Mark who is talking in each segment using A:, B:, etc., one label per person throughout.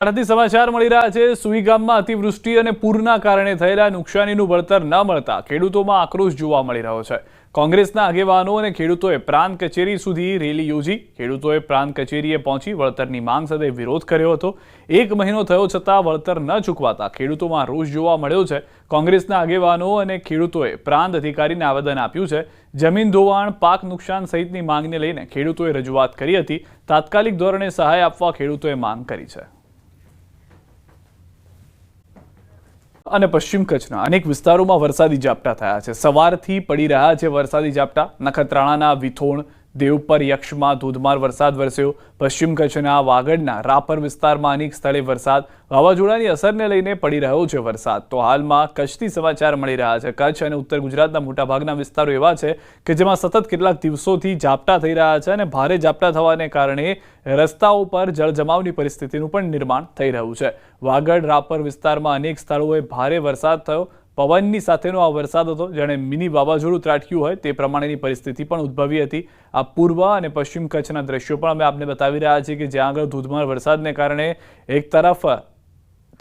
A: આનાથી સમાચાર મળી રહ્યા છે। સુઈ ગામમાં અતિવૃષ્ટિ અને પૂરના કારણે થયેલા નુકસાનીનું વળતર ન મળતા ખેડૂતોમાં આક્રોશ જોવા મળી રહ્યો છે। કોંગ્રેસના આગેવાનો અને ખેડૂતોએ પ્રાંત કચેરી સુધી રેલી યોજી ખેડૂતોએ પ્રાંત કચેરીએ પહોંચી વળતરની માંગ સાથે વિરોધ કર્યો હતો। 1 મહિનો થયો છતાં વળતર ન ચૂકવાતા ખેડૂતોમાં રોષ જોવા મળ્યો છે। કોંગ્રેસના આગેવાનો અને ખેડૂતોએ પ્રાંત અધિકારીને આવેદન આપ્યું છે। જમીન ધોવાણ, પાક નુકસાન સહિતની માંગને લઈને ખેડૂતોએ રજૂઆત કરી હતી। તાત્કાલિક ધોરણે સહાય આપવા ખેડૂતોએ માંગ કરી છે। અને પશ્ચિમ કચ્છના અનેક વિસ્તારોમાં વરસાદી ઝાપટા થયા છે। સવારથી પડી રહ્યા છે વરસાદી ઝાપટા। નખત્રાણાના વિથોણ, દેવપર, યક્ષમાં ધોધમાર વરસાદ વરસ્યો। પશ્ચિમ કચ્છના વાગડના રાપર વિસ્તારમાં અનેક સ્થળે વરસાદ, વાવાઝોડાની અસરને લઈને પડી રહ્યો છે વરસાદ। તો હાલમાં કચ્છથી સમાચાર મળી રહ્યા છે। કચ્છ અને ઉત્તર ગુજરાતના મોટાભાગના વિસ્તારો એવા છે કે જેમાં સતત કેટલાક દિવસોથી ઝાપટા થઈ રહ્યા છે અને ભારે ઝાપટા થવાને કારણે રસ્તાઓ પર જળજમાવની પરિસ્થિતિનું પણ નિર્માણ થઈ રહ્યું છે। વાગડ, રાપર વિસ્તારમાં અનેક સ્થળોએ ભારે વરસાદ થયો। પવનની સાથેનો આ વરસાદ હતો, જાણે મિની વાવાઝોડું ત્રાટક્યું હોય તે પ્રમાણેની પરિસ્થિતિ પણ ઉદ્ભવી હતી। આ પૂર્વ અને પશ્ચિમ કચ્છના દ્રશ્યો પણ અમે આપને બતાવી રહ્યા છીએ કે જ્યાં આગળ ધોધમાર વરસાદને કારણે એક તરફ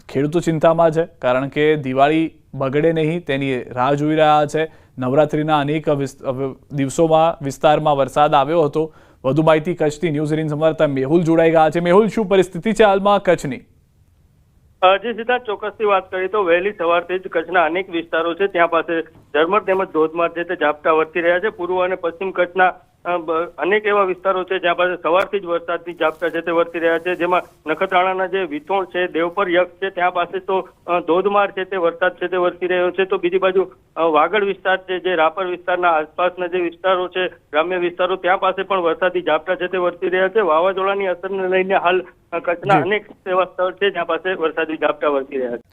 A: ખેડૂતો ચિંતામાં છે, કારણ કે દિવાળી બગડે નહીં તેની રાહ જોઈ રહ્યા છે। નવરાત્રિના અનેક દિવસોમાં વિસ્તારમાં વરસાદ આવ્યો હતો। વધુ માહિતી કચ્છથી ન્યૂઝ 18 સંવાદદાતા મેહુલ જોડાઈ ગયા છે। મેહુલ, શું પરિસ્થિતિ છે હાલમાં કચ્છની?
B: જે સીધા ચોક્કસથી વાત કરીએ તો વહેલી સવારથી જ કચ્છના અનેક વિસ્તારો છે ત્યાં પાસે ઝરમર તેમજ ધોધમાર છે તે ઝાપટા વરસી રહ્યા છે। પૂર્વ અને પશ્ચિમ કચ્છના અનેક એવા વિસ્તારો છે જ્યાં પાસે સવારથી જ વરસાદથી ઝાપટા છે તે વરસી રહ્યા છે। જેમાં નખત્રાણાના જે વિથોણ છે, દેવપર, યક્ષ છે ત્યાં પાસે તો ધોધમાર છે તે વરસાદ છે તે વરસી રહ્યો છે। તો બીજી બાજુ વાગડ વિસ્તાર છે, જે રાપર વિસ્તારના આસપાસના જે વિસ્તારો છે, ગ્રામ્ય વિસ્તારો, ત્યાં પાસે પણ વરસાદી ઝાપટા છે તે વરસી રહ્યા છે। વાવાઝોડાની અસરને લઈને હાલ કચ્છના અનેક એવા સ્થળ છે જ્યાં પાસે વરસાદી ઝાપટા વરસી રહ્યા છે।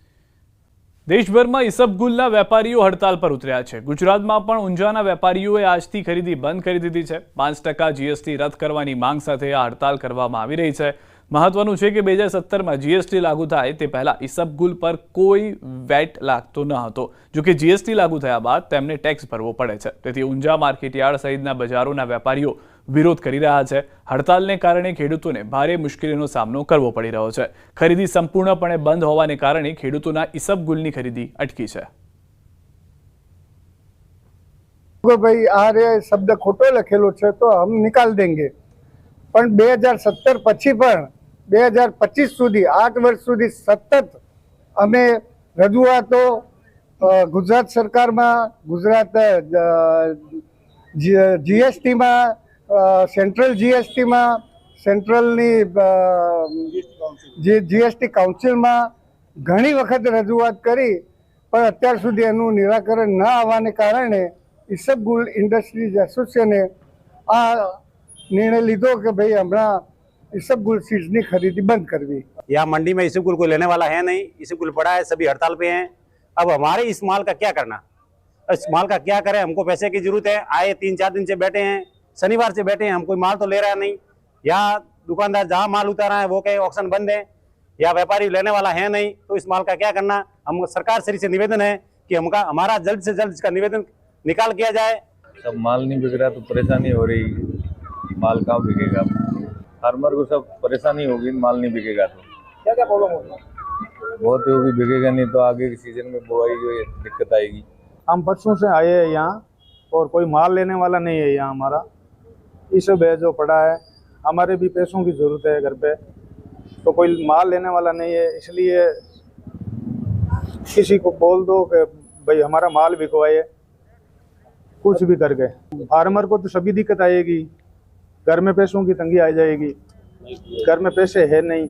A: દેશભરમાં ઈસબગુલના વેપારીઓ હડતાલ પર ઉતર્યા છે। ગુજરાતમાં પણ ઊંઝાના વેપારીઓએ આજથી ખરીદી બંધ કરી દીધી છે। 5% જીએસટી રદ કરવાની માંગ સાથે આ હડતાલ કરવામાં આવી રહી છે। મહત્વનું છે કે 2017માં જીએસટી લાગુ થાય તે પહેલા ઈસબગુલ પર કોઈ વેટ લાગતો ન હતો। જો કે જીએસટી લાગુ થયા બાદ તેમને ટેક્સ ભરવો પડે છે। તેથી ઊંઝા માર્કેટયાર્ડ સહિતના બજારોના વેપારીઓ વિરોધ કરી રહ્યા છે। હડતાલને કારણે ખેડૂતોને ભારે મુશ્કેલીનો સામનો કરવો પડી રહ્યો છે। ખરીદી સંપૂર્ણપણે બંધ હોવાને કારણે ખેડૂતોના ઈસબગુલની ખરીદી અટકી છે।
C: ભાઈ આ રે શબ્દ ખોટો લખેલો છે તો હમ નિકાલ દેંગે, પણ 2017 પછી પણ 2025 સુધી 8 વર્ષ સુધી સતત અમે રજૂઆતો ગુજરાત સરકારમાં, ગુજરાત જીએસટીમાં, સેન્ટ્રલ જીએસટીમાં, સેન્ટ્રલની જીએસટી કાઉન્સિલમાં ઘણી વખત રજૂઆત કરી, પણ અત્યાર સુધી એનું નિરાકરણ ન આવવાને કારણે ઈસબગુલ ઇન્ડસ્ટ્રીઝ એસોસિએશને આ निर्णय लीधो कि भाई हमारा ईसबगुल सीड्स की खरीदी बंद करवी।
D: यहाँ मंडी में ईसबगुल कोई लेने वाला है नहीं, ईसबगुल पड़ा है, सभी हड़ताल पे हैं। अब हमारे इस माल का क्या करना, इस माल का क्या करें? हमको पैसे की जरूरत है। आए 3-4 दिन से बैठे हैं, शनिवार से बैठे हैं, हम कोई माल तो ले रहा नहीं। यहाँ दुकानदार जहाँ माल उतारा है वो कहे ऑक्शन बंद है, या व्यापारी लेने वाला है नहीं, तो इस माल का क्या करना? हम सरकार से निवेदन है कि हमारा जल्द से जल्द इसका निवेदन निकाल किया जाए।
E: सब माल नहीं बिक रहा तो परेशानी हो रही, माल कहाँ बिकेगा? फार्मर को सब परेशानी होगी, माल नहीं बिकेगा तो
C: क्या क्या प्रॉब्लम होगी?
E: बहुत होगी, बिकेगा नहीं तो आगे के सीजन में बुआई की दिक्कत आएगी।
F: हम परसों से आए हैं यहाँ और कोई माल लेने वाला नहीं है यहाँ। हमारा ये सब है जो पड़ा है, हमारे भी पैसों की ज़रूरत है घर पे, तो कोई माल लेने वाला नहीं है। इसलिए किसी को बोल दो कि भाई हमारा माल बिकवाए, कुछ भी करके। फार्मर को तो सभी दिक्कत आएगी, घर में पैसों की तंगी आ जाएगी, घर में पैसे है नहीं।